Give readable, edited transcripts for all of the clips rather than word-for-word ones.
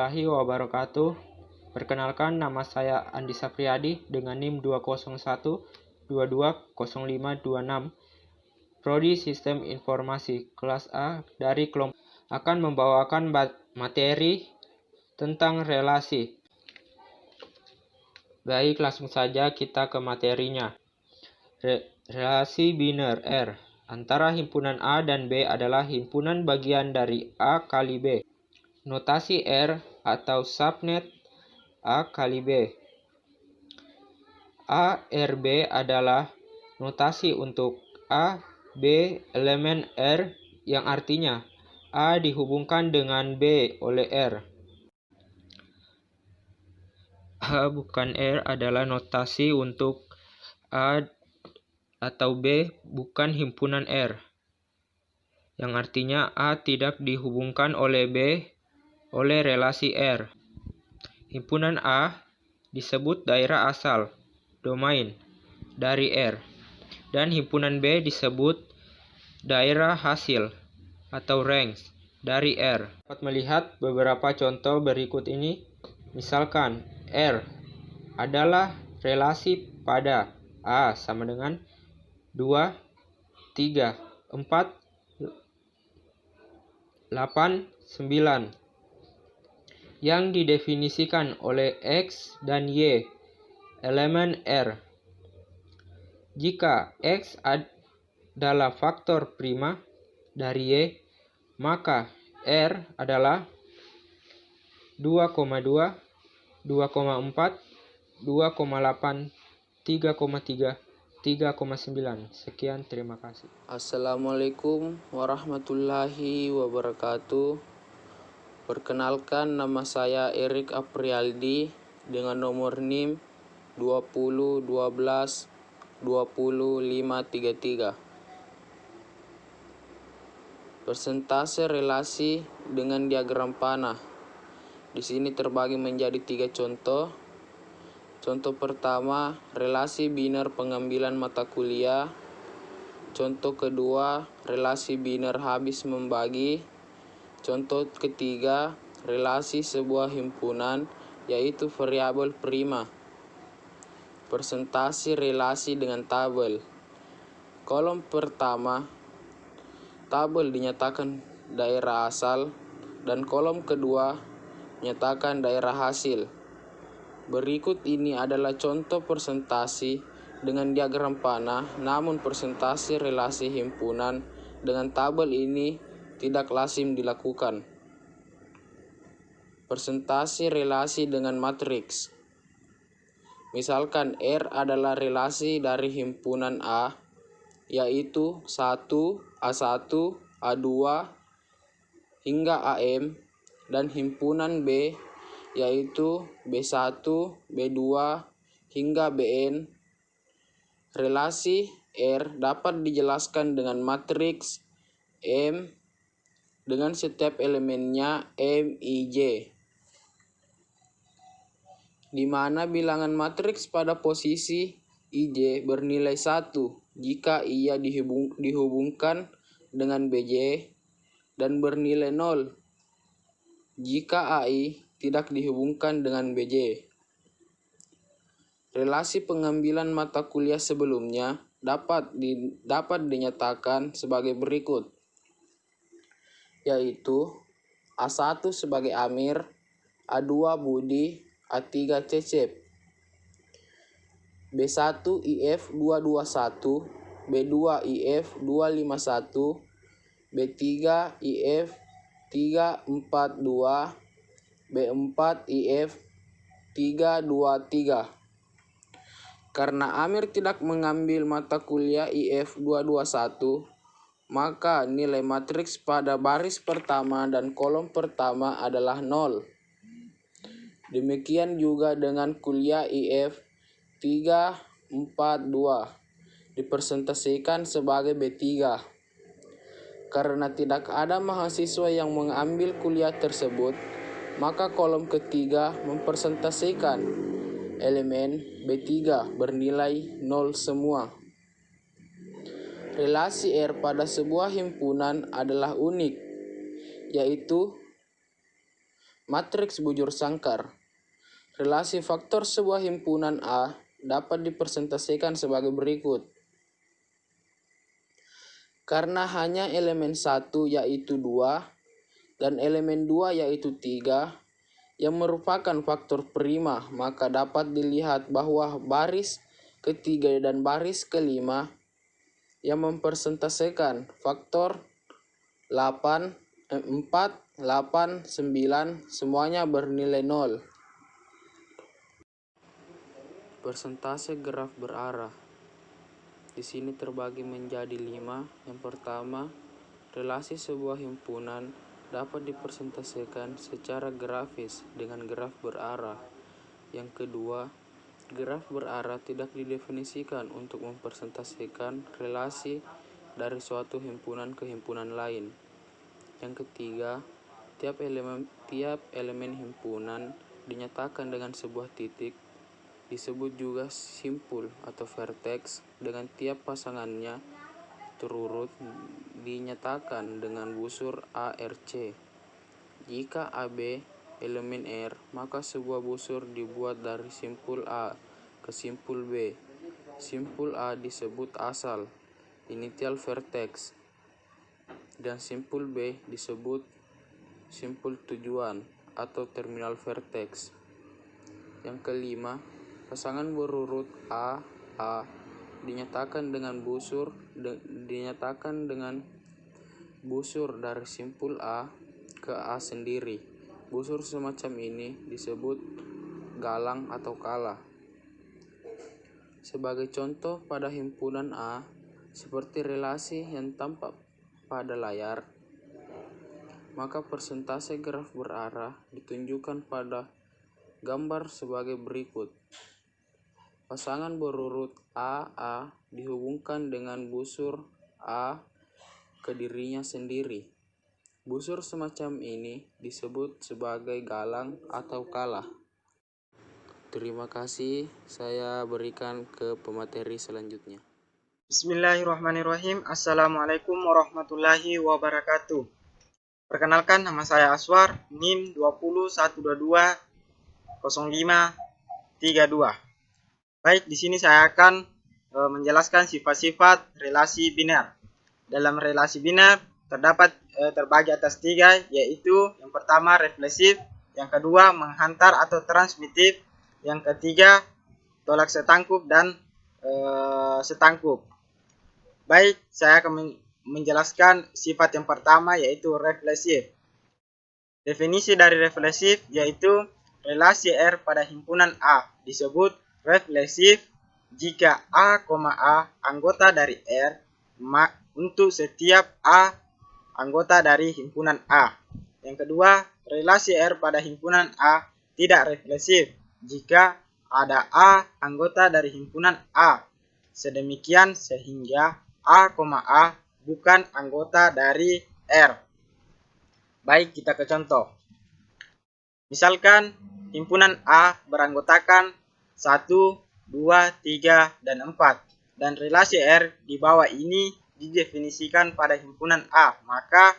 warahmatullahi wabarakatuh. Perkenalkan, nama saya Andi Sapriyadi dengan NIM 201220526. Prodi Sistem Informasi kelas A dari kelompok akan membawakan materi tentang relasi. Baik, langsung saja kita ke materinya. Relasi biner R antara himpunan A dan B adalah himpunan bagian dari A kali B. Notasi R atau subnet A kali B. A, R, B adalah notasi untuk A, B, elemen R yang artinya A dihubungkan dengan B oleh R. A bukan R adalah notasi untuk A atau B bukan himpunan R, yang artinya A tidak dihubungkan oleh B oleh relasi R. Himpunan A disebut daerah asal, domain, dari R, dan himpunan B disebut daerah hasil atau range dari R. Dapat melihat beberapa contoh berikut ini. Misalkan R adalah relasi pada A sama dengan 2, 3, 4, 8, 9 yang didefinisikan oleh X dan Y, elemen R. Jika X adalah faktor prima dari Y, maka R adalah 2,2, 2,4, 2,8, 3,3, 3,9. Sekian, terima kasih. Assalamualaikum warahmatullahi wabarakatuh. Perkenalkan, nama saya Erik Aprialdi dengan nomor NIM 2012200533. Persentase relasi dengan diagram panah. Di sini terbagi menjadi 3 contoh. Contoh pertama, relasi biner pengambilan mata kuliah. Contoh kedua, relasi biner habis membagi. Contoh ketiga, relasi sebuah himpunan, yaitu variabel prima. Persentase relasi dengan tabel. Kolom pertama, tabel dinyatakan daerah asal, dan kolom kedua menyatakan daerah hasil. Berikut ini adalah contoh persentase dengan diagram panah, namun persentase relasi himpunan dengan tabel ini tidak lazim dilakukan. Persentase relasi dengan matriks. Misalkan R adalah relasi dari himpunan A, yaitu 1, A1, A2, hingga AM, dan himpunan B, yaitu B1, B2, hingga Bn. Relasi R dapat dijelaskan dengan matriks M dengan setiap elemennya M, I, J, di mana bilangan matriks pada posisi IJ bernilai 1 jika ia dihubungkan dengan BJ, dan bernilai 0 jika AI tidak dihubungkan dengan BJ. Relasi pengambilan mata kuliah sebelumnya dapat dinyatakan sebagai berikut, yaitu A1 sebagai Amir, A2 Budi, A3 Cecep, B1 IF 221, B2 IF 251, B3 IF 342, B4 IF 323. Karena Amir tidak mengambil mata kuliah IF 221, maka nilai matriks pada baris pertama dan kolom pertama adalah 0. Demikian juga dengan kuliah IF 342 dipresentasikan sebagai B3. Karena tidak ada mahasiswa yang mengambil kuliah tersebut, maka kolom ketiga mempresentasikan elemen B3 bernilai 0 semua. Relasi R pada sebuah himpunan adalah unik, yaitu Matriks bujur sangkar. Relasi faktor sebuah himpunan A dapat dipresentasikan sebagai berikut. Karena hanya elemen 1 yaitu 2 dan elemen 2 yaitu 3 yang merupakan faktor prima, maka dapat dilihat bahwa baris ketiga dan baris kelima yang mempresentasikan faktor 8, 4, 8, 9 semuanya bernilai 0. Persentase graf berarah di sini terbagi menjadi 5. Yang pertama, relasi sebuah himpunan dapat dipresentasikan secara grafis dengan graf berarah. Yang kedua, graf berarah tidak didefinisikan untuk mempresentasikan relasi dari suatu himpunan ke himpunan lain. Yang ketiga, tiap elemen himpunan dinyatakan dengan sebuah titik, disebut juga simpul atau vertex, dengan tiap pasangannya terurut dinyatakan dengan busur ARC. Jika AB elemen R, maka sebuah busur dibuat dari simpul A ke simpul B. Simpul A disebut asal, initial vertex, dan simpul B disebut simpul tujuan atau terminal vertex. Yang kelima, pasangan berurut A dinyatakan dengan busur dari simpul A ke A sendiri. Busur semacam ini disebut galang atau kala. Sebagai contoh pada himpunan A, seperti relasi yang tampak pada layar, maka persentase graf berarah ditunjukkan pada gambar sebagai berikut. Pasangan berurut AA dihubungkan dengan busur A ke dirinya sendiri. Busur semacam ini disebut sebagai galang atau kala. Terima kasih, saya berikan ke pemateri selanjutnya. Bismillahirrahmanirrahim. Assalamualaikum warahmatullahi wabarakatuh. Perkenalkan, nama saya Aswar, NIM 20.122.0532. Baik, di sini saya akan menjelaskan sifat-sifat relasi biner. Dalam relasi biner terbagi atas 3, yaitu yang pertama refleksif, yang kedua menghantar atau transmitif, yang ketiga tolak setangkup dan setangkup. Baik, saya akan menjelaskan sifat yang pertama, yaitu refleksif. Definisi dari refleksif yaitu relasi R pada himpunan A disebut refleksif jika A, anggota dari R untuk setiap A anggota dari himpunan A. Yang kedua, relasi R pada himpunan A tidak refleksif jika ada A anggota dari himpunan A. Sedemikian sehingga A, bukan anggota dari R. Baik, kita ke contoh. Misalkan himpunan A beranggotakan 1, 2, 3, dan 4. Dan relasi R di bawah ini didefinisikan pada himpunan A. Maka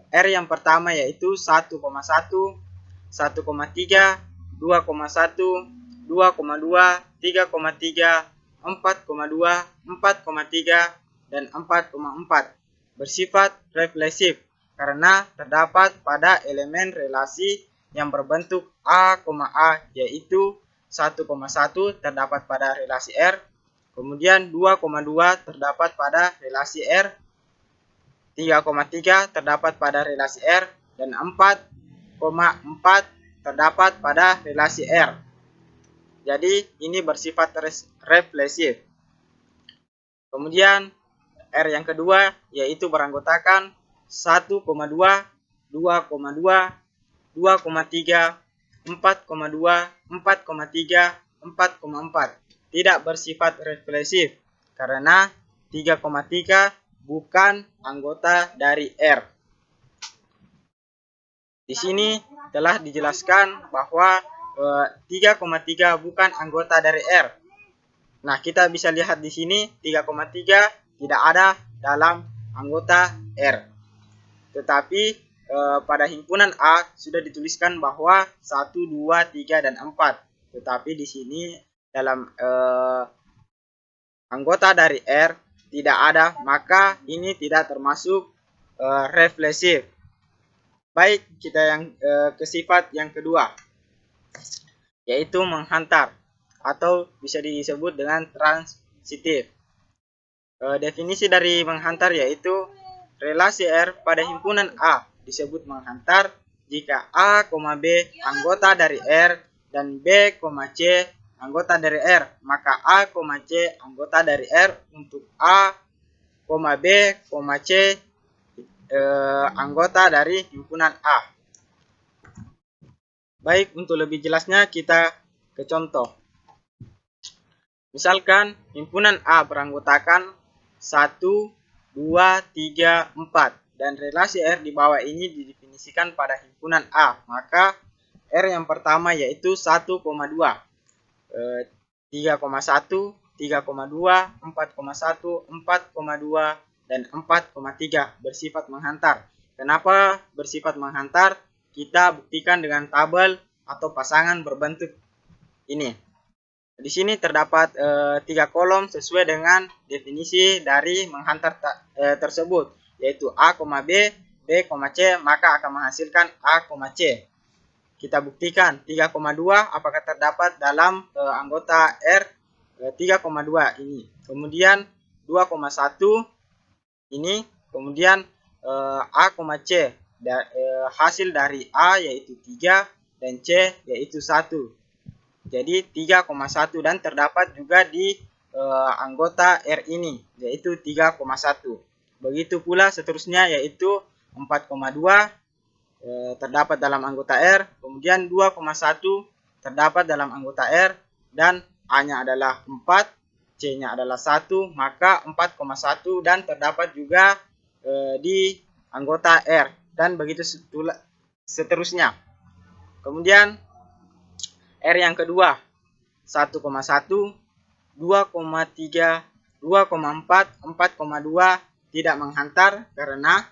R yang pertama yaitu 1,1, 1,3, 2,1, 2,2, 3,3, 4,2, 4,3, dan 4,4 bersifat refleksif karena terdapat pada elemen relasi yang berbentuk A, yaitu 1,1 terdapat pada relasi R, kemudian 2,2 terdapat pada relasi R, 3,3 terdapat pada relasi R, dan 4,4 terdapat pada relasi R. Jadi ini bersifat refleksif. Kemudian R yang kedua yaitu beranggotakan 1,2, 2,2, 2,3, 4,2, 4,3, 4,4. Tidak bersifat refleksif karena 3,3 bukan anggota dari R. Di sini telah dijelaskan bahwa 3,3 bukan anggota dari R. Nah, kita bisa lihat di sini 3,3 tidak ada dalam anggota R. Tetapi pada himpunan A sudah dituliskan bahwa 1, 2, 3, dan 4. Tetapi di sini dalam anggota dari R tidak ada, maka ini tidak termasuk refleksif. Baik, kita yang ke sifat yang kedua, yaitu menghantar atau bisa disebut dengan transitif. Definisi dari menghantar yaitu relasi R pada himpunan A disebut menghantar jika A, B anggota dari R dan B, C anggota dari R, maka A, C anggota dari R untuk A, B, C anggota dari himpunan A. Baik, untuk lebih jelasnya kita ke contoh. Misalkan himpunan A beranggotakan 1, 2, 3, 4 dan relasi R di bawah ini didefinisikan pada himpunan A. Maka R yang pertama yaitu 1,2, 3,1, 3,2, 4,1, 4,2, dan 4,3 bersifat menghantar. Kenapa bersifat menghantar? Kita buktikan dengan tabel atau pasangan berbentuk ini. Di sini terdapat 3 kolom sesuai dengan definisi dari menghantar tersebut, yaitu A, B, B, C, maka akan menghasilkan A, C. Kita buktikan 3,2 apakah terdapat dalam anggota R 3,2 ini. Kemudian 2,1 ini, kemudian A, C. Hasil dari A yaitu 3 dan C yaitu 1. Jadi 3,1 dan terdapat juga di anggota R ini yaitu 3,1. Begitu pula seterusnya yaitu 4,2 terdapat dalam anggota R, kemudian 2,1 terdapat dalam anggota R dan A-nya adalah 4, C-nya adalah 1, maka 4,1 dan terdapat juga di anggota R dan begitu seterusnya. Kemudian R yang kedua 1,1, 2,3, 2,4, 4,2 tidak menghantar karena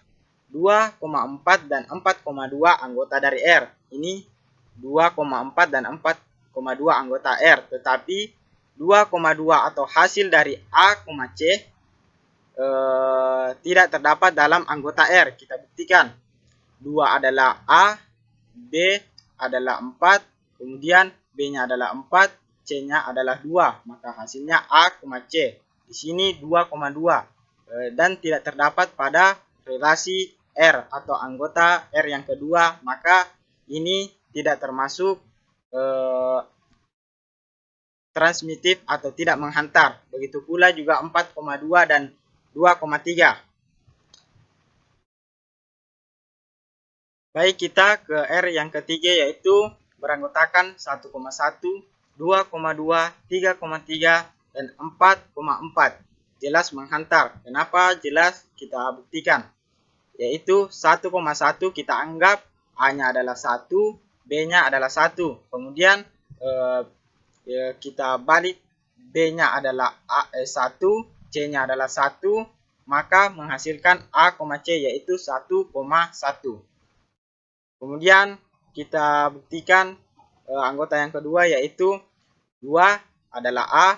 2,4 dan 4,2 anggota dari R. Ini 2,4 dan 4,2 anggota R. Tetapi 2,2 atau hasil dari A, C tidak terdapat dalam anggota R. Kita buktikan. 2 adalah A, B adalah 4, kemudian B-nya adalah 4, C-nya adalah 2. Maka hasilnya A, C. Di sini 2,2 dan tidak terdapat pada relasi R atau anggota R yang kedua, maka ini tidak termasuk transmitif atau tidak menghantar. Begitu pula juga 4,2 dan 2,3. Baik, kita ke R yang ketiga yaitu beranggotakan 1,1, 2,2, 3,3, dan 4,4. Jelas menghantar. Kenapa jelas? Kita buktikan. Yaitu 1,1 kita anggap A-nya adalah 1, B-nya adalah 1. Kemudian kita balik, B-nya adalah 1, C-nya adalah 1, maka menghasilkan A, C yaitu 1,1. Kemudian kita buktikan anggota yang kedua yaitu 2 adalah A,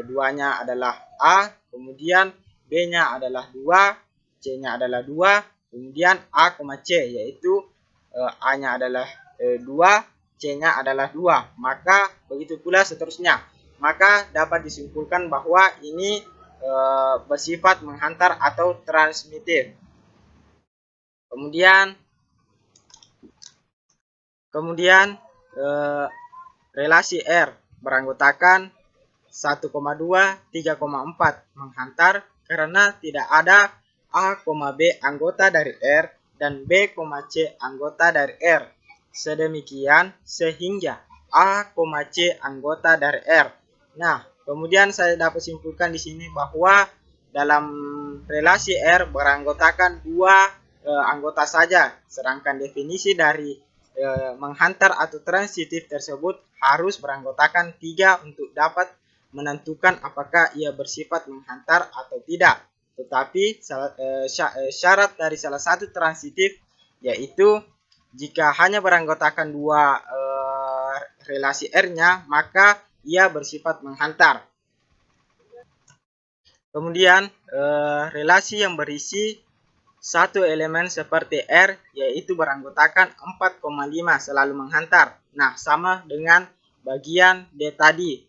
2-nya adalah A, kemudian B-nya adalah 2, C-nya adalah 2, kemudian A, C yaitu A-nya adalah 2, C-nya adalah 2. Maka begitu pula seterusnya. Maka dapat disimpulkan bahwa ini bersifat menghantar atau transmitif. Kemudian relasi R beranggotakan 1,2, 3,4 menghantar karena tidak ada A, B anggota dari R dan B, C anggota dari R. Sedemikian sehingga A, C anggota dari R. Nah, kemudian saya dapat simpulkan di sini bahwa dalam relasi R beranggotakan 2 anggota saja, sedangkan definisi dari menghantar atau transitif tersebut harus beranggotakan 3 untuk dapat menentukan apakah ia bersifat menghantar atau tidak. Tetapi syarat dari salah satu transitif yaitu jika hanya beranggotakan dua relasi R-nya, maka ia bersifat menghantar. Kemudian relasi yang berisi satu elemen seperti R, yaitu beranggotakan 4,5 selalu menghantar. Nah, sama dengan bagian D tadi,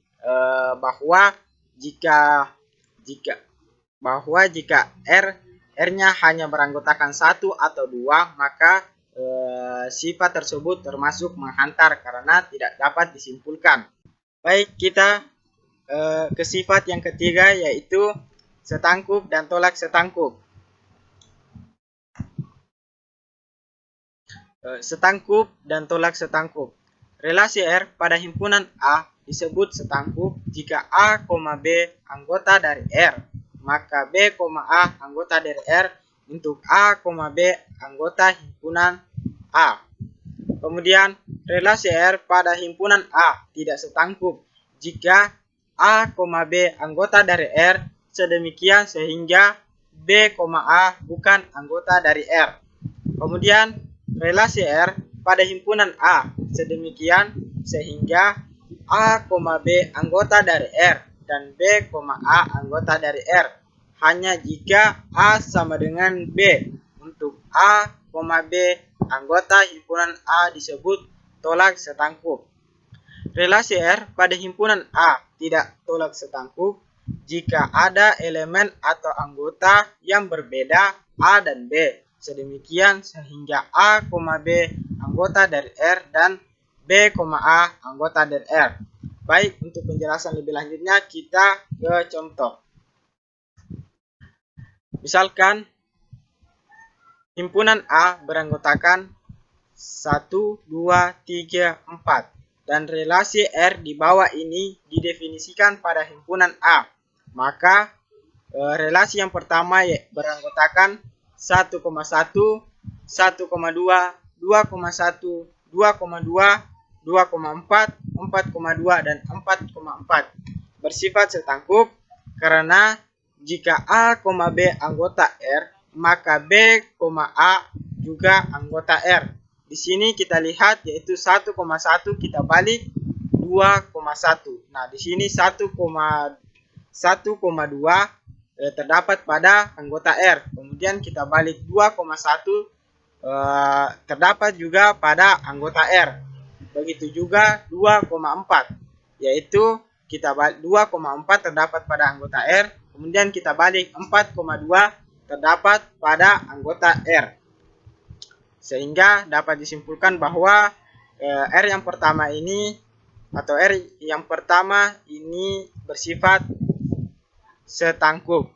bahwa jika R-nya hanya beranggotakan 1 atau 2, maka sifat tersebut termasuk menghantar karena tidak dapat disimpulkan. Baik, kita ke sifat yang ketiga, yaitu setangkup dan tolak setangkup. Setangkup dan tolak setangkup. Relasi R pada himpunan A disebut setangkup jika A, B anggota dari R, maka B, A anggota dari R untuk A, B anggota himpunan A. Kemudian relasi R pada himpunan A tidak setangkup jika A, B anggota dari R sedemikian sehingga B, A bukan anggota dari R. Kemudian relasi R pada himpunan A sedemikian sehingga A, B anggota dari R dan B, A anggota dari R hanya jika A sama dengan B. Untuk A, B anggota himpunan A disebut tolak setangkup. Relasi R pada himpunan A tidak tolak setangkup jika ada elemen atau anggota yang berbeda A dan B. Sedemikian sehingga A, B anggota dari R dan B, A anggota dari R. Baik, untuk penjelasan lebih lanjutnya kita ke contoh. Misalkan himpunan A beranggotakan 1, 2, 3, 4 dan relasi R di bawah ini didefinisikan pada himpunan A. Maka relasi yang pertama beranggotakan 1,1, 1,2, 2,1, 2,2, 2,4, 4,2, dan 4,4 bersifat setangkup karena jika A, B anggota R, maka B, A juga anggota R. Di sini kita lihat yaitu 1,1 kita balik 2,1. Nah, di sini 1,2 terdapat pada anggota R. Kemudian kita balik 2,1 terdapat juga pada anggota R. Begitu juga 2,4 yaitu kita balik 2,4 terdapat pada anggota R. Kemudian kita balik 4,2 terdapat pada anggota R. Sehingga dapat disimpulkan bahwa R yang pertama ini atau R yang pertama ini bersifat setangkup.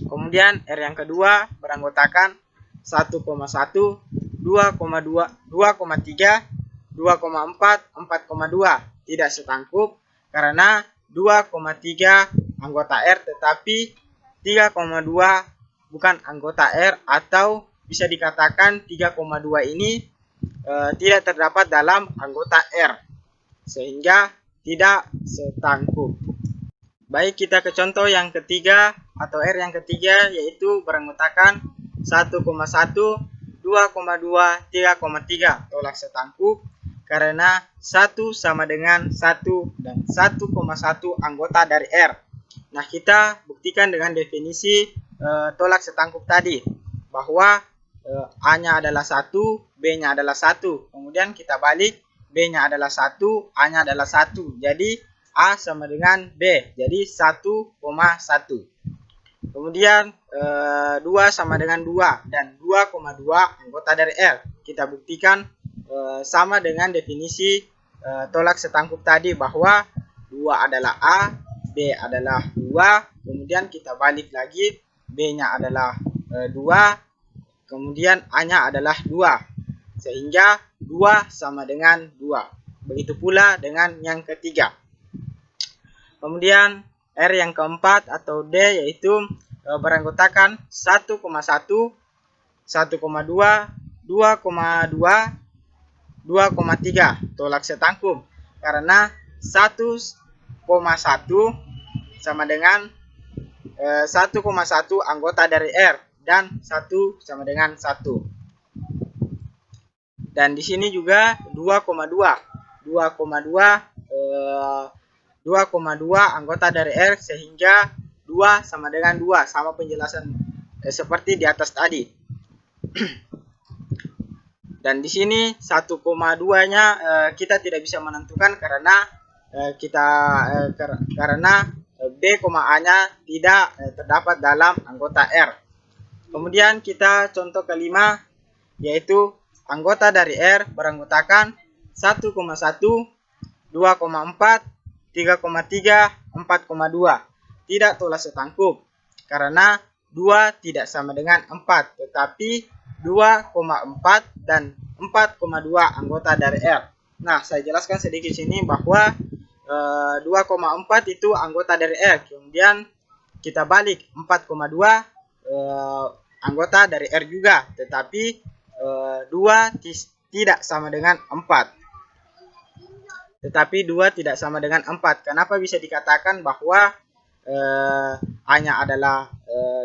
Kemudian R yang kedua beranggotakan 1,1, 2,2, 2,3, 2,4, 4,2 tidak setangkup karena 2,3 anggota R tetapi 3,2 bukan anggota R, atau bisa dikatakan 3,2 ini tidak terdapat dalam anggota R sehingga tidak setangkup. Baik, kita ke contoh yang ketiga atau R yang ketiga, yaitu beranggotakan 1,1, 2,2, 3,3 tolak setangkup karena 1 sama dengan 1 dan 1,1 anggota dari R. Nah, kita buktikan dengan definisi tolak setangkup tadi bahwa A-nya adalah 1, B-nya adalah 1. Kemudian kita balik B-nya adalah 1, A-nya adalah 1. Jadi A sama dengan B, jadi 1,1. Kemudian 2 sama dengan 2 dan 2,2 anggota dari R. Kita buktikan sama dengan definisi tolak setangkup tadi bahwa 2 adalah A, B adalah 2, kemudian kita balik lagi B-nya adalah 2, kemudian A-nya adalah 2. Sehingga 2 sama dengan 2. Begitu pula dengan yang ketiga. Kemudian R yang keempat atau D yaitu beranggotakan 1,1, 1,2, 2,2, 2,3 tolak setangkup karena 1,1 sama dengan 1,1 anggota dari R dan 1 sama dengan 1. Dan di sini juga 2,2 anggota dari R, sehingga 2 sama dengan 2, sama penjelasan seperti di atas tadi. Dan di sini 1,2-nya kita tidak bisa menentukan karena B, A-nya tidak terdapat dalam anggota R. Kemudian kita contoh kelima, yaitu anggota dari R beranggotakan 1,1, 2,4, 3,3, 4,2. Tidak tolak setangkup karena 2 tidak sama dengan 4, tetapi 2,4 dan 4,2 anggota dari R. Nah, saya jelaskan sedikit sini bahwa 2,4 itu anggota dari R. Kemudian kita balik 4,2 anggota dari R juga, tetapi 2 tidak sama dengan 4. Tetapi 2 tidak sama dengan 4. Kenapa bisa dikatakan bahwa A-nya adalah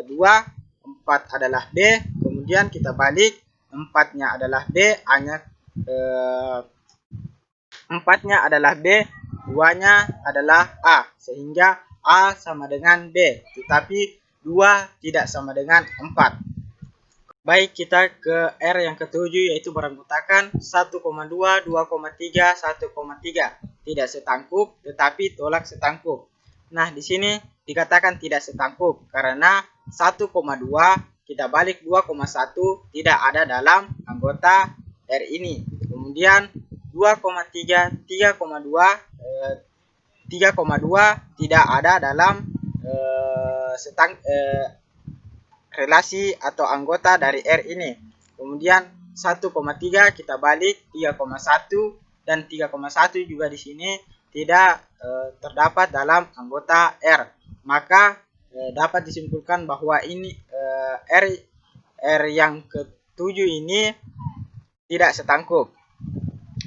2, 4 adalah B, kemudian kita balik 4-nya adalah B, A-nya 4-nya adalah B, 2-nya adalah A, sehingga A sama dengan B, tetapi 2 tidak sama dengan 4. Baik, kita ke R yang ketujuh, yaitu beranggotakan 1,2, 2,3, 1,3. Tidak setangkup, tetapi tolak setangkup. Nah, di sini dikatakan tidak setangkup karena 1,2 kita balik 2,1 tidak ada dalam anggota R ini. Kemudian 2,3, 3,2 tidak ada dalam relasi atau anggota dari R ini. Kemudian 1,3 kita balik 3,1 dan 3,1 juga di sini tidak terdapat dalam anggota R. Maka dapat disimpulkan bahwa ini R yang ketujuh ini tidak setangkup.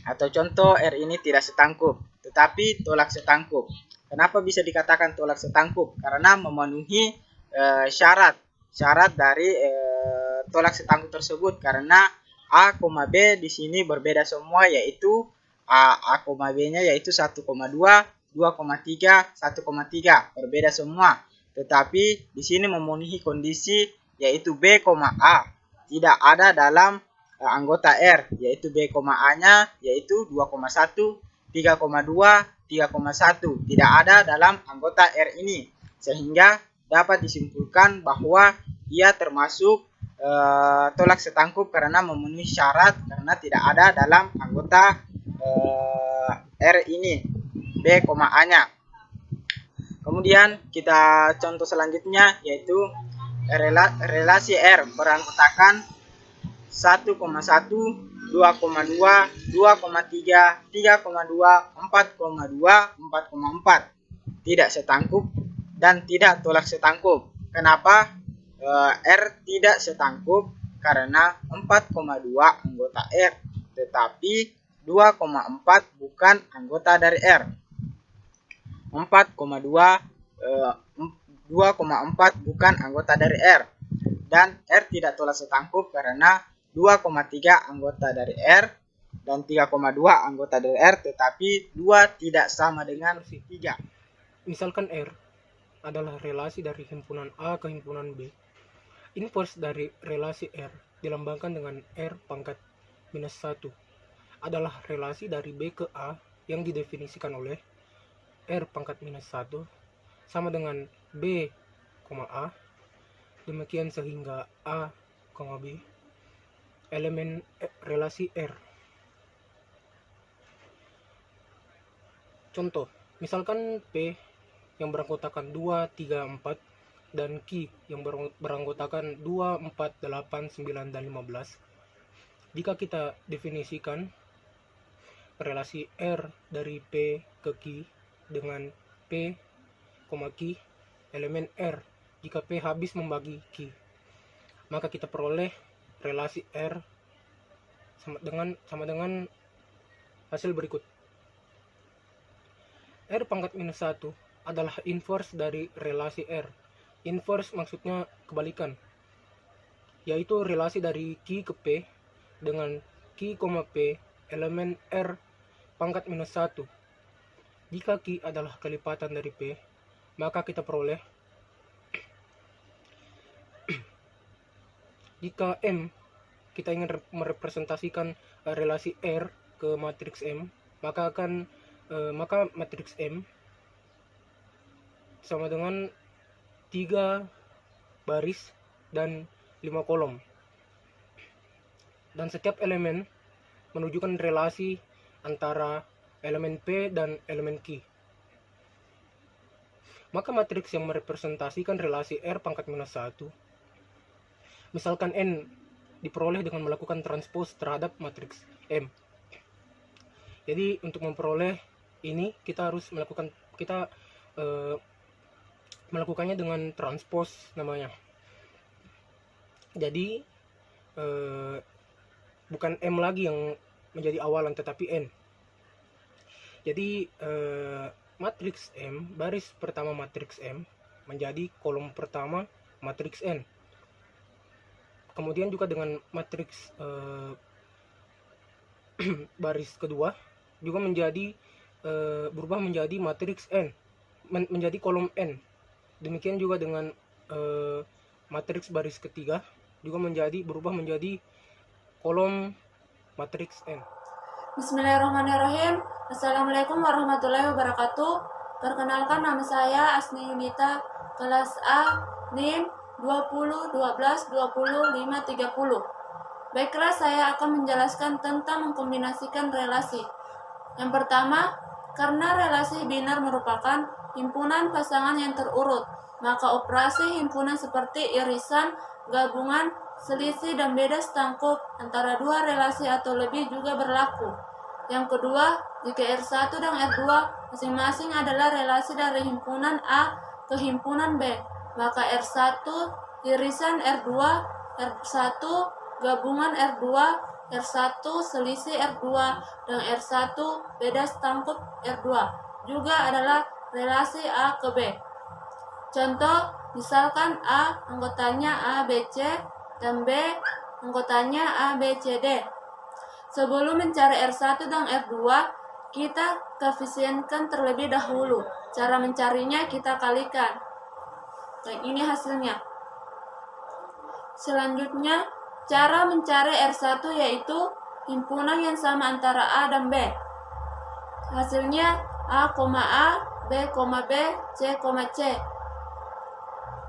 Atau contoh R ini tidak setangkup, tetapi tolak setangkup. Kenapa bisa dikatakan tolak setangkup? Karena memenuhi syarat dari tolak setangkup tersebut, karena A, B di sini berbeda semua, yaitu A, B-nya yaitu 1,2, 2,3, 1,3 berbeda semua. Tetapi di sini memenuhi kondisi yaitu B, A tidak ada dalam anggota R, yaitu B, A-nya yaitu 2,1, 3,2, 3,1 tidak ada dalam anggota R ini, sehingga dapat disimpulkan bahwa ia termasuk tolak setangkup karena memenuhi syarat karena tidak ada dalam anggota R ini, B, A-nya. Kemudian kita contoh selanjutnya, yaitu relasi R beranggotakan 1,1, 2,2, 2,3, 3,2, 4,2, 4,4. Tidak setangkup dan tidak tolak setangkup. Kenapa R tidak setangkup? Karena 4,2 anggota R, tetapi 2,4 bukan anggota dari R. 2,4 bukan anggota dari R. Dan R tidak tolak setangkup karena 2,3 anggota dari R dan 3,2 anggota dari R, tetapi 2 tidak sama dengan 3. Misalkan R adalah relasi dari himpunan A ke himpunan B. Inverse dari relasi R dilambangkan dengan R pangkat minus 1 adalah relasi dari B ke A yang didefinisikan oleh R pangkat minus 1 sama dengan B, A. Demikian sehingga A, B elemen relasi R. Contoh, misalkan P yang beranggotakan 2, 3, 4 dan Q yang beranggotakan 2, 4, 8, 9, dan 15. Jika kita definisikan relasi R dari P ke Q dengan P, Q elemen R, jika P habis membagi Q, maka kita peroleh relasi R sama dengan hasil berikut. R pangkat minus 1 adalah inverse dari relasi R. Inverse maksudnya kebalikan, yaitu relasi dari Q ke P dengan Q Q, P elemen R pangkat minus 1. Jika Q adalah kelipatan dari P, maka kita peroleh jika M kita ingin merepresentasikan relasi R ke matriks M, maka matriks M sama dengan 3 baris dan 5 kolom. Dan setiap elemen menunjukkan relasi antara elemen P dan elemen Q. Maka matriks yang merepresentasikan relasi R pangkat minus 1, misalkan N, diperoleh dengan melakukan transpos terhadap matriks M. Jadi untuk memperoleh ini kita harus melakukannya dengan transpos namanya. Jadi bukan M lagi yang menjadi awalan tetapi N. Jadi matriks M, baris pertama matriks M menjadi kolom pertama matriks N. Kemudian juga dengan matriks baris kedua juga berubah menjadi matriks N, menjadi kolom N. Demikian juga dengan matriks baris ketiga juga berubah menjadi kolom matriks N. Bismillahirrahmanirrahim. Assalamualaikum warahmatullahi wabarakatuh. Perkenalkan, nama saya Asni Yunita, kelas A, NIM 20 12 20 5 30. Baiklah, saya akan menjelaskan tentang mengkombinasikan relasi. Yang pertama, karena relasi biner merupakan himpunan pasangan yang terurut, maka operasi himpunan seperti irisan, gabungan, selisih, dan beda setangkup antara dua relasi atau lebih juga berlaku. Yang kedua, jika R1 dan R2 masing-masing adalah relasi dari himpunan A ke himpunan B, maka R1 irisan R2, R1 gabungan R2, R1 selisih R2, dan R1 beda setangkup R2 juga adalah relasi A ke B. Contoh, misalkan A anggotanya A, B, C, dan B anggotanya A, B, C, D. Sebelum mencari R1 dan R2, kita koefisienkan terlebih dahulu. Cara mencarinya kita kalikan. Dan ini hasilnya. Selanjutnya, cara mencari R1 yaitu himpunan yang sama antara A dan B. Hasilnya A, B, B, C, C.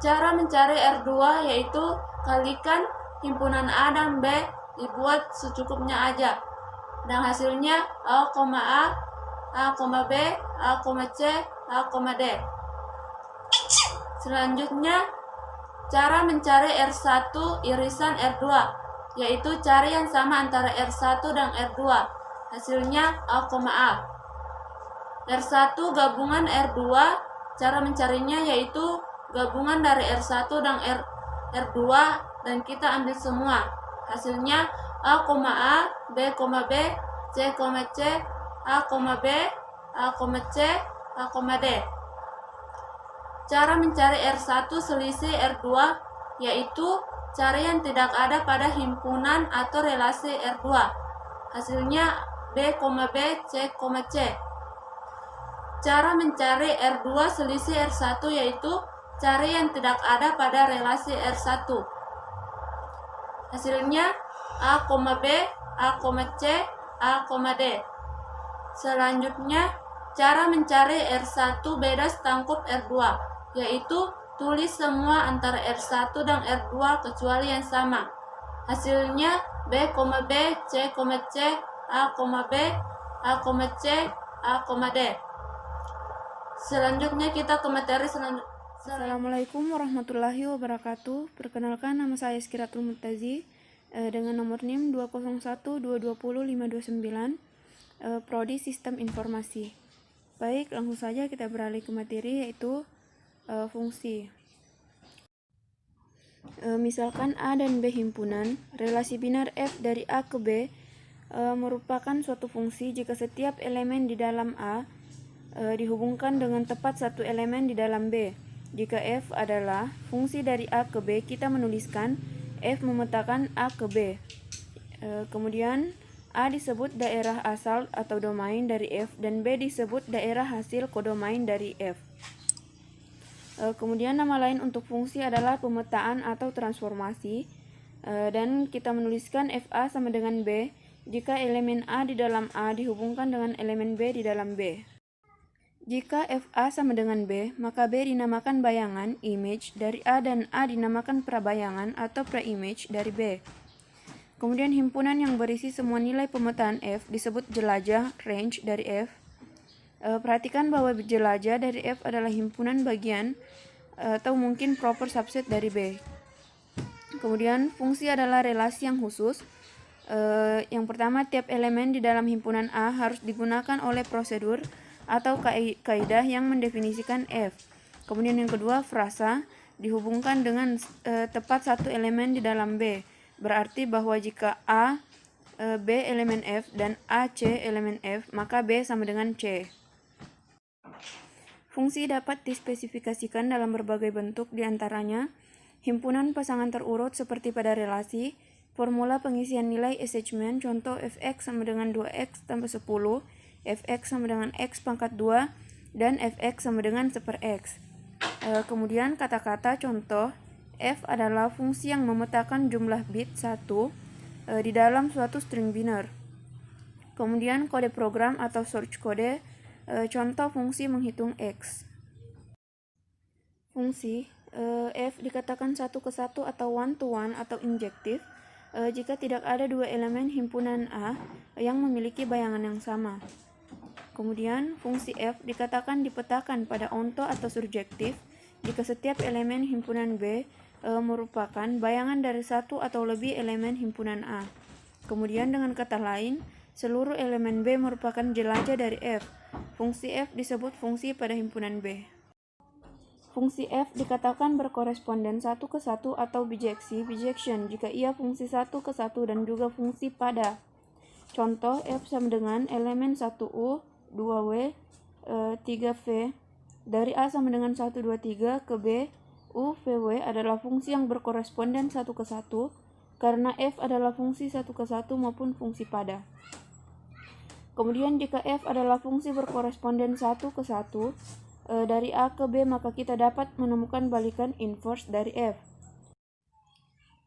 Cara mencari R2 yaitu kalikan himpunan A dan B dibuat secukupnya aja. Dan hasilnya A, B, C, D. Selanjutnya, cara mencari R1 irisan R2 yaitu cari yang sama antara R1 dan R2. Hasilnya A, R1 gabungan R2, cara mencarinya yaitu gabungan dari R1 dan R2 dan kita ambil semua. Hasilnya A, B, B, C, C, A, B, C, D. Cara mencari R1 selisih R2 yaitu cari yang tidak ada pada himpunan atau relasi R2. Hasilnya B, C, C. Cara mencari R2 selisih R1 yaitu cari yang tidak ada pada relasi R1. Hasilnya A, B, C, D. Selanjutnya, cara mencari R1 beda setangkup R2 yaitu tulis semua antara R1 dan R2 kecuali yang sama. Hasilnya B, C, C, A, B, C, D. Selanjutnya kita ke materi selanjutnya. Assalamualaikum warahmatullahi wabarakatuh. Perkenalkan, nama saya Skiratul Murtazi dengan nomor NIM 201220529, Prodi Sistem Informasi. Baik, langsung saja kita beralih ke materi yaitu fungsi. Misalkan A dan B himpunan, relasi biner F dari A ke B merupakan suatu fungsi jika setiap elemen di dalam A dihubungkan dengan tepat satu elemen di dalam B. Jika F adalah fungsi dari A ke B, kita menuliskan F memetakan A ke B. Kemudian A disebut daerah asal atau domain dari F dan B disebut daerah hasil kodomain dari F. Kemudian nama lain untuk fungsi adalah pemetaan atau transformasi. Dan kita menuliskan FA sama dengan B jika elemen A di dalam A dihubungkan dengan elemen B di dalam B. Jika FA sama dengan B, maka B dinamakan bayangan, image, dari A dan A dinamakan prabayangan atau pra-image dari B. Kemudian himpunan yang berisi semua nilai pemetaan F disebut jelajah, range dari F. Perhatikan bahwa jelajah dari F adalah himpunan bagian atau mungkin proper subset dari B. Kemudian fungsi adalah relasi yang khusus. Yang pertama, tiap elemen di dalam himpunan A harus digunakan oleh prosedur atau kaidah yang mendefinisikan F. Kemudian yang kedua, frasa dihubungkan dengan tepat satu elemen di dalam B. Berarti bahwa jika A, B elemen F dan A, C elemen F, maka B sama dengan C. Fungsi dapat dispesifikasikan dalam berbagai bentuk, diantaranya himpunan pasangan terurut seperti pada relasi, formula pengisian nilai attachment, contoh fx sama dengan 2x tambah 10, fx sama dengan x pangkat 2, dan fx sama dengan 1/x. Kemudian kata-kata contoh, f adalah fungsi yang memetakan jumlah bit 1 di dalam suatu string biner. Kemudian kode program atau source code, contoh fungsi menghitung x. Fungsi f dikatakan 1 ke 1 atau 1 to 1 atau injektif jika tidak ada dua elemen himpunan A yang memiliki bayangan yang sama. Kemudian fungsi f dikatakan dipetakan pada onto atau surjektif jika setiap elemen himpunan B merupakan bayangan dari satu atau lebih elemen himpunan A. Kemudian dengan kata lain, seluruh elemen B merupakan jelajah dari F. Fungsi F disebut fungsi pada himpunan B. Fungsi F dikatakan berkoresponden 1 ke 1 atau bijection jika ia fungsi 1 ke 1 dan juga fungsi pada. Contoh, F sama dengan elemen 1U, 2W, 3V dari A sama dengan 1, 2, 3 ke B, U, VW adalah fungsi yang berkoresponden 1 ke 1 karena F adalah fungsi 1 ke 1 maupun fungsi pada. Kemudian jika F adalah fungsi berkoresponden 1 ke 1 dari A ke B, maka kita dapat menemukan balikan inverse dari F.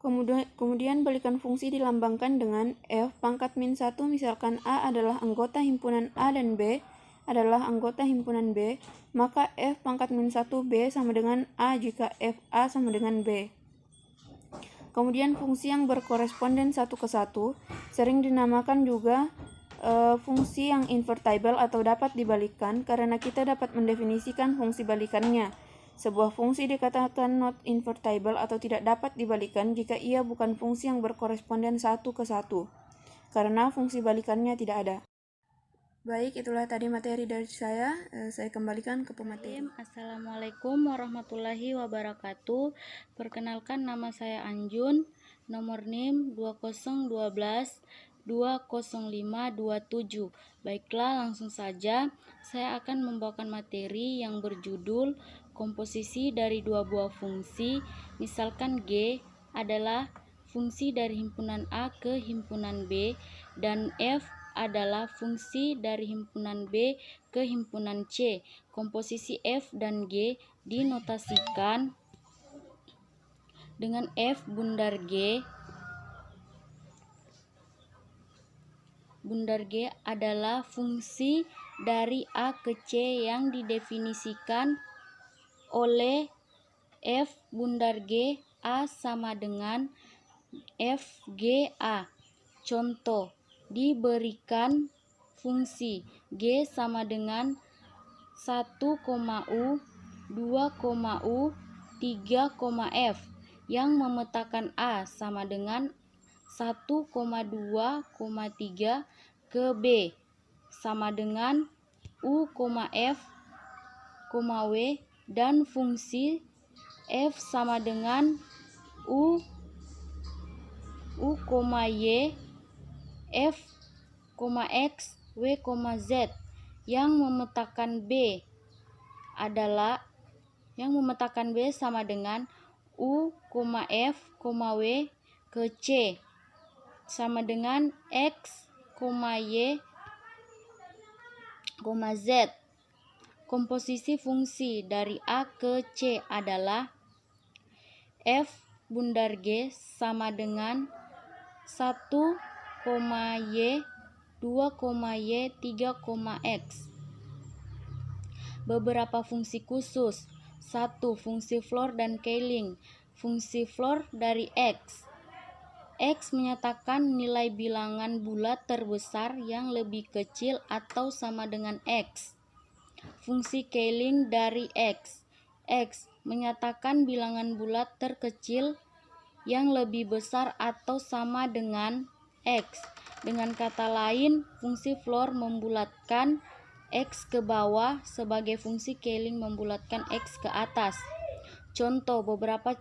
Kemudian balikan fungsi dilambangkan dengan F pangkat min 1, misalkan A adalah anggota himpunan A dan B adalah anggota himpunan B, maka F pangkat min 1 B sama dengan A jika F A sama dengan B. Kemudian fungsi yang berkoresponden 1 ke 1 sering dinamakan juga fungsi yang invertible atau dapat dibalikkan karena kita dapat mendefinisikan fungsi balikannya. Sebuah fungsi dikatakan not invertible atau tidak dapat dibalikan jika ia bukan fungsi yang berkoresponden 1 ke 1 karena fungsi balikannya tidak ada. Baik, itulah tadi materi dari saya. Saya kembalikan ke pemateri. Assalamualaikum warahmatullahi wabarakatuh. Perkenalkan, nama saya Anjun, nomor NIM 2012 20527. Baiklah, langsung saja saya akan membawakan materi yang berjudul komposisi dari dua buah fungsi. Misalkan G adalah fungsi dari himpunan A ke himpunan B dan F adalah fungsi dari himpunan B ke himpunan C. Komposisi F dan G dinotasikan dengan F bundar G. Bundar G adalah fungsi dari A ke C yang didefinisikan oleh F bundar G A sama dengan FGA. Contoh, diberikan fungsi G sama dengan 1,U, 2,U, 3,F yang memetakan A sama dengan 1,2,3 ke B sama dengan U, F, W dan fungsi F sama dengan U, Y, F, X, W, Z yang memetakan B sama dengan U, F, W ke C sama dengan X, Y, Z. Komposisi fungsi dari A ke C adalah F bundar G sama dengan 1, Y, 2, Y, 3, X. Beberapa fungsi khusus. 1. Fungsi Floor dan Cayley. Fungsi Floor dari X. X menyatakan nilai bilangan bulat terbesar yang lebih kecil atau sama dengan X. Fungsi Cayley dari X. X menyatakan bilangan bulat terkecil yang lebih besar atau sama dengan X. Dengan kata lain, fungsi Floor membulatkan X ke bawah, sebagai fungsi Cayley membulatkan X ke atas. Contoh, beberapa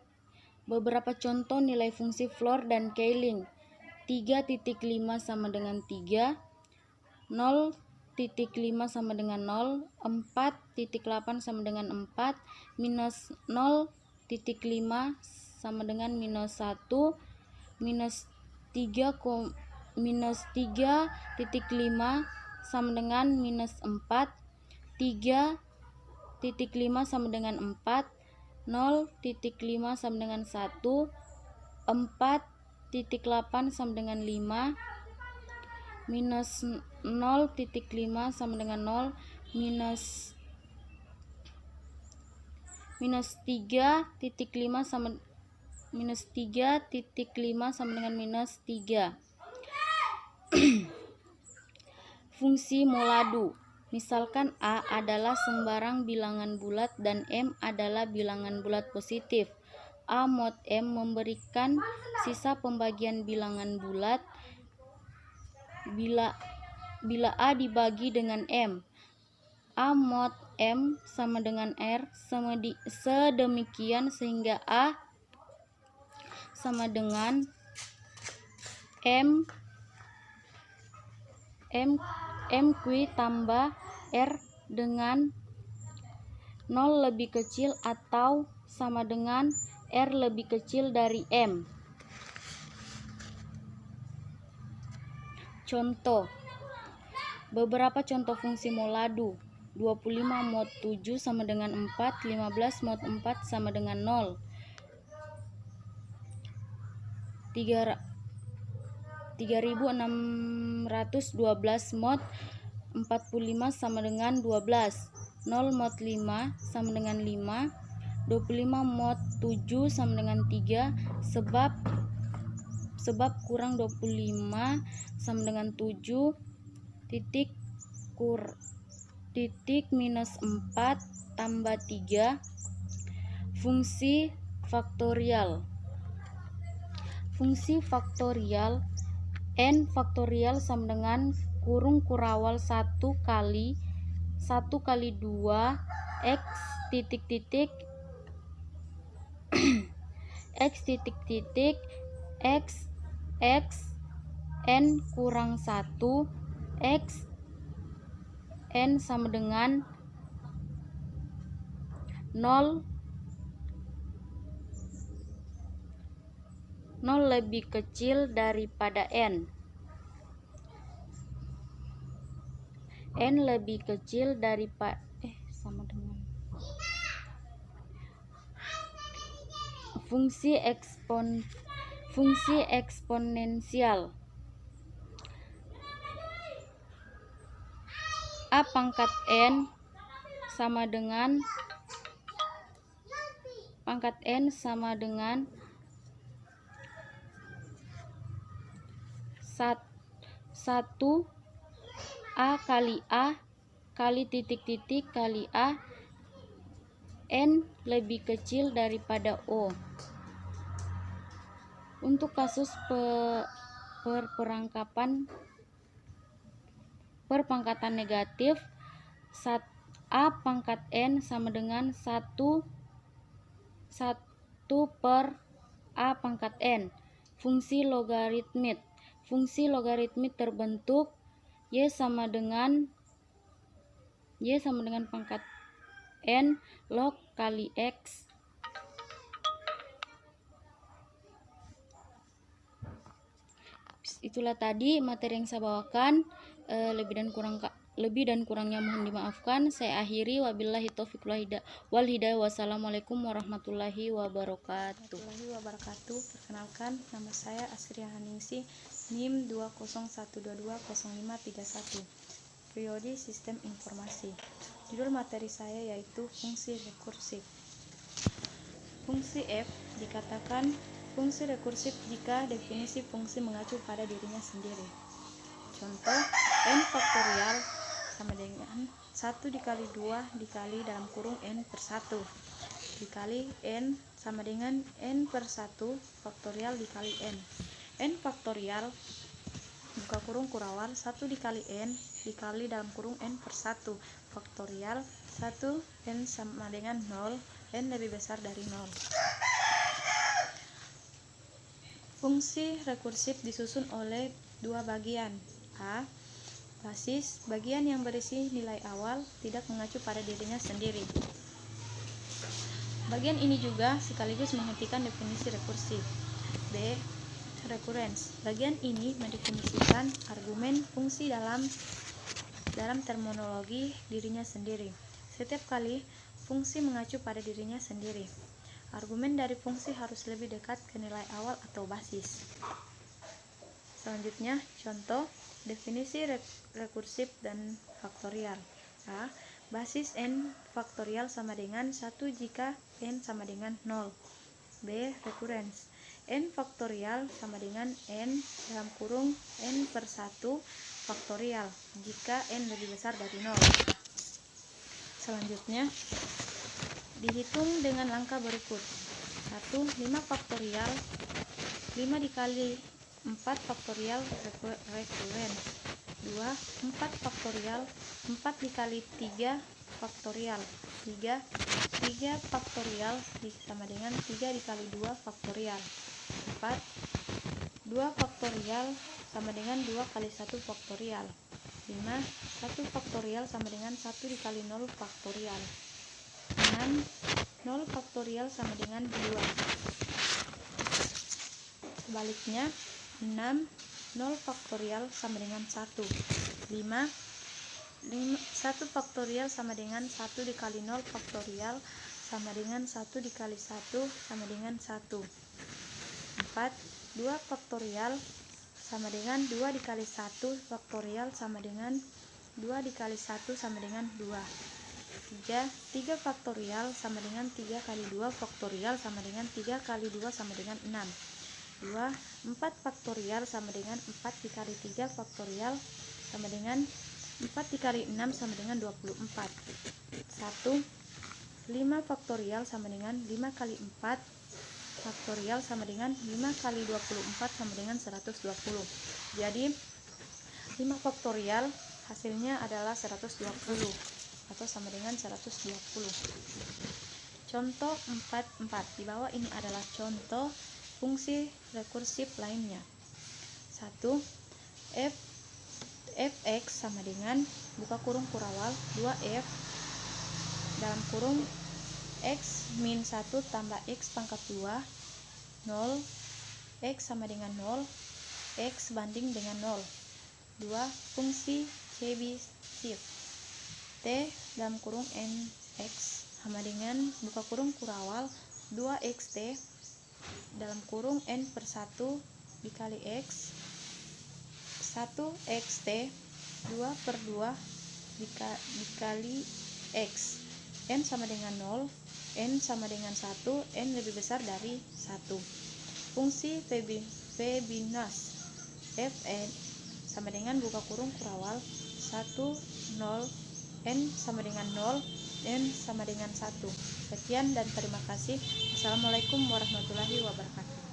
contoh nilai fungsi Floor dan Cayley. 3.5 sama dengan 3, 0.5 sama dengan 0, 4.8 sama dengan 4, minus 0.5 sama dengan minus 1, minus 3.5 sama dengan minus 4, 3.5 sama dengan 4, 0.5 sama dengan 1, 4.8 sama dengan 5, minus 0.5 sama dengan 0, minus 3.5 sama dengan minus 3. Fungsi moladu. Misalkan A adalah sembarang bilangan bulat dan M adalah bilangan bulat positif. A mod M memberikan sisa pembagian bilangan bulat bila A dibagi dengan M. A mod M sama dengan R sedemikian sehingga A sama dengan M Q tambah R dengan 0 lebih kecil atau sama dengan R lebih kecil dari M. Contoh. Beberapa contoh fungsi moladu. 25 mod 7 sama dengan 4, 15 mod 4 sama dengan 0. 3612 mod 45 sama dengan 12, 0 mod 5 sama dengan 5, 25 mod 7 sama dengan 3, sebab kurang 25 sama dengan 7, titik minus 4 tambah 3. Fungsi faktorial. Fungsi faktorial n faktorial sama dengan kurung kurawal 1 kali 2 x titik x n kurang 1 x n sama dengan 0 lebih kecil daripada n. N lebih kecil daripada sama dengan fungsi eksponensial. A pangkat n sama dengan 1 A kali A kali titik kali A, N lebih kecil daripada O. Untuk kasus perpangkatan negatif, A pangkat N sama dengan 1 per A pangkat N. Fungsi logaritmik. Fungsi logaritmik terbentuk Y sama dengan pangkat N log kali X Itulah tadi materi yang saya bawakan. Lebih dan kurangnya mohon dimaafkan. Saya akhiri, wabillahi taufiq wal hidayah. Wassalamualaikum warahmatullahi wabarakatuh. Perkenalkan, nama saya Asria Haningsih, NIM 201220531, Prodi Sistem Informasi. Judul materi saya yaitu fungsi rekursif. Fungsi F dikatakan fungsi rekursif jika definisi fungsi mengacu pada dirinya sendiri. Contoh, n faktorial sama dengan 1 dikali 2 dikali dalam kurung n per 1 dikali n sama dengan n per 1 faktorial dikali n. N faktorial buka kurung kurawal 1 dikali n dikali dalam kurung n per 1 faktorial 1 n sama dengan 0, n lebih besar dari 0. Fungsi rekursif disusun oleh dua bagian. A. Basis, bagian yang berisi nilai awal tidak mengacu pada dirinya sendiri. Bagian ini juga sekaligus menghentikan definisi rekursif. B. Recurrence, bagian ini mendefinisikan argumen fungsi dalam terminologi dirinya sendiri. Setiap kali fungsi mengacu pada dirinya sendiri, argumen dari fungsi harus lebih dekat ke nilai awal atau basis. Selanjutnya, contoh definisi rekursif dan faktorial. A. Basis n faktorial sama dengan 1 jika n sama dengan 0. B. Recurrence, n faktorial sama dengan n dalam kurung n per 1 faktorial jika n lebih besar dari 0. Selanjutnya, dihitung dengan langkah berikut. 1. 5 faktorial 5 dikali 4 faktorial recurrence. 2. 4 faktorial 4 dikali 3 faktorial 3 faktorial sama dengan 3 dikali 2 faktorial. 4. 2 faktorial sama dengan 2 kali 1 faktorial. 5. 1 faktorial sama dengan 1 dikali 0 faktorial. 6. 0 faktorial sama dengan 2. Sebaliknya, 6. 0 faktorial sama dengan 1. 5. 1 faktorial sama dengan 1 dikali 0 faktorial sama dengan 1 dikali 1 sama dengan 1. 4. 2 faktorial sama dengan 2 dikali 1 faktorial sama dengan 2 dikali 1 sama dengan 2. 3 faktorial sama dengan 3 kali 2 faktorial sama dengan 3 kali 2 sama dengan 6. 2. 4 faktorial sama dengan 4 dikali 3 faktorial sama dengan 4 dikali 6 sama dengan 24. 1. 5 faktorial sama dengan 5 kali 4 faktorial sama dengan 5 kali 24 sama dengan 120. Jadi 5 faktorial hasilnya adalah 120 atau sama dengan 120. Contoh 4. Di bawah ini adalah contoh fungsi rekursif lainnya. 1. Fx sama dengan buka kurung kurawal 2f dalam kurung x min 1 tambah x pangkat 2 0 x sama dengan 0 x banding dengan 0. 2. Fungsi Chebyshev t dalam kurung nx sama dengan buka kurung kurawal 2xt dalam kurung n per 1 dikali x 1xt 2 per 2 dikali x, n sama dengan 0, n sama dengan 1, n lebih besar dari 1. Fungsi Fibonacci fn sama dengan buka kurung kurawal 1 0 n sama dengan 0, n sama dengan 1. Sekian dan terima kasih. Assalamualaikum warahmatullahi wabarakatuh.